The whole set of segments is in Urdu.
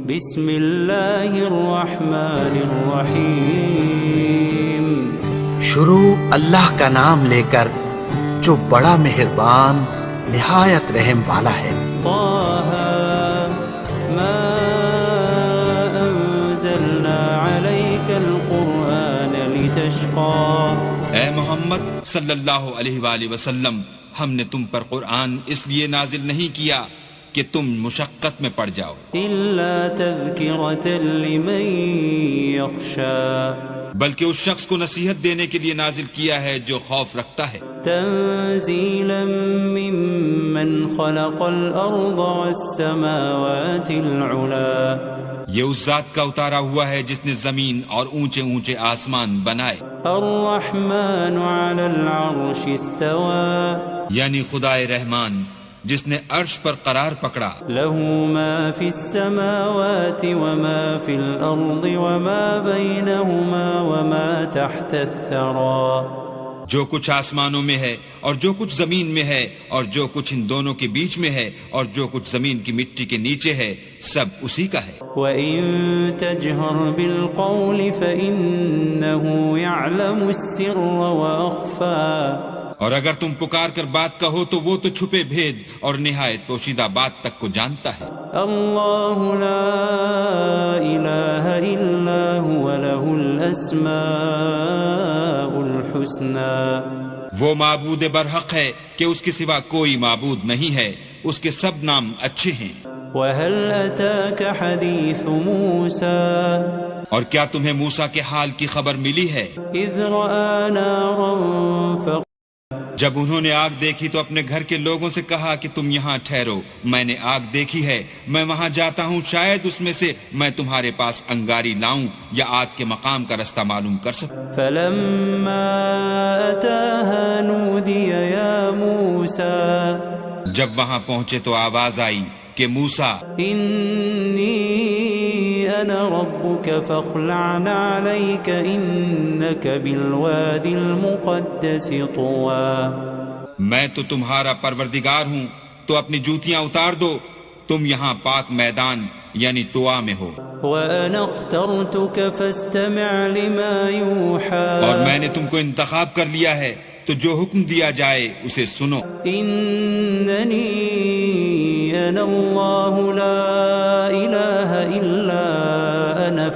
بسم اللہ الرحمن الرحیم شروع اللہ کا نام لے کر جو بڑا مہربان نہایت رحم والا ہے۔ طه ما انزلنا عليك القرآن لتشقى اے محمد صلی اللہ علیہ وآلہ وسلم، ہم نے تم پر قرآن اس لیے نازل نہیں کیا کہ تم مشقت میں پڑ جاؤ، إلا تذكرة لمن يخشى بلکہ اس شخص کو نصیحت دینے کے لیے نازل کیا ہے جو خوف رکھتا ہے۔ تنزيلا ممن خلق الأرض والسماوات العلا یہ اس ذات کا اتارا ہوا ہے جس نے زمین اور اونچے اونچے آسمان بنائے، الرحمن على العرش استوى یعنی خدائے رحمان جس نے عرش پر قرار پکڑا، له ما في السماوات وما في الأرض وما بينهما وما تحت الثرى جو کچھ آسمانوں میں ہے اور جو کچھ زمین میں ہے اور جو کچھ ان دونوں کے بیچ میں ہے اور جو کچھ زمین کی مٹی کے نیچے ہے، سب اسی کا ہے۔ وَإِن تَجْهَرْ بِالْقَوْلِ فَإِنَّهُ يَعْلَمُ السِّرَّ وَأَخْفَى اور اگر تم پکار کر بات کہو تو وہ تو چھپے بھید اور نہایت پوشیدہ بات تک کو جانتا ہے۔ اللہ لا الہ الا هو له الاسماء الحسنى وہ معبود برحق ہے کہ اس کے سوا کوئی معبود نہیں ہے، اس کے سب نام اچھے ہیں۔ وهل اتاك حدیث موسیٰ اور کیا تمہیں موسیٰ کے حال کی خبر ملی ہے؟ اذ رأى نارا جب انہوں نے آگ دیکھی تو اپنے گھر کے لوگوں سے کہا کہ تم یہاں ٹھہرو، میں نے آگ دیکھی ہے، میں وہاں جاتا ہوں، شاید اس میں سے میں تمہارے پاس انگاری لاؤں یا آگ کے مقام کا رستہ معلوم کر سکوں۔ فلما اتاها نودي يا موسى جب وہاں پہنچے تو آواز آئی کہ موسیٰ، انی انا ربك فاخلع عليك انك بالوادي المقدس طوى میں تو تمہارا پروردگار ہوں، تو اپنی جوتیاں اتار دو، تم یہاں پاک میدان یعنی طوا میں ہو، وانا اخترتك فاستمع لما يوحى اور میں نے تم کو انتخاب کر لیا ہے، تو جو حکم دیا جائے اسے سنو۔ انني انا اللہ لا الہ الا انا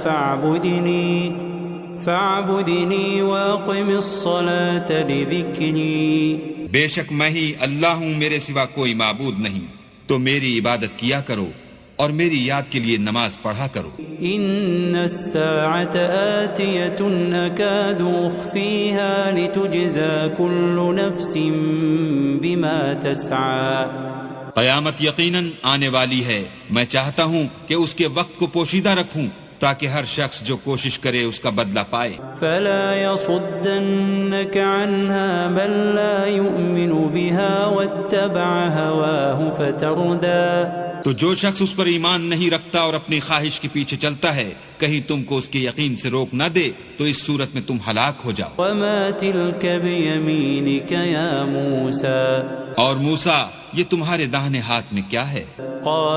فاعبدنی واقم الصلاة لذکری بے شک میں ہی اللہ ہوں، میرے سوا کوئی معبود نہیں، تو میری عبادت کیا کرو اور میری یاد کے لیے نماز پڑھا کرو۔ ان الساعة آتیة اکاد اخفیها لتجزى كل نفس بما تسعى قیامت یقیناً آنے والی ہے، میں چاہتا ہوں کہ اس کے وقت کو پوشیدہ رکھوں تاکہ ہر شخص جو کوشش کرے اس کا بدلہ پائے۔ فلا يصدنك عنها من لا يؤمن بها واتبع هواه فتردى تو جو شخص اس پر ایمان نہیں رکھتا اور اپنی خواہش کے پیچھے چلتا ہے، کہیں تم کو اس کے یقین سے روک نہ دے تو اس صورت میں تم ہلاک ہو جاؤ۔ وما تلك بيمينك يا موسى اور موسیٰ، یہ تمہارے داہنے ہاتھ میں کیا ہے؟ قال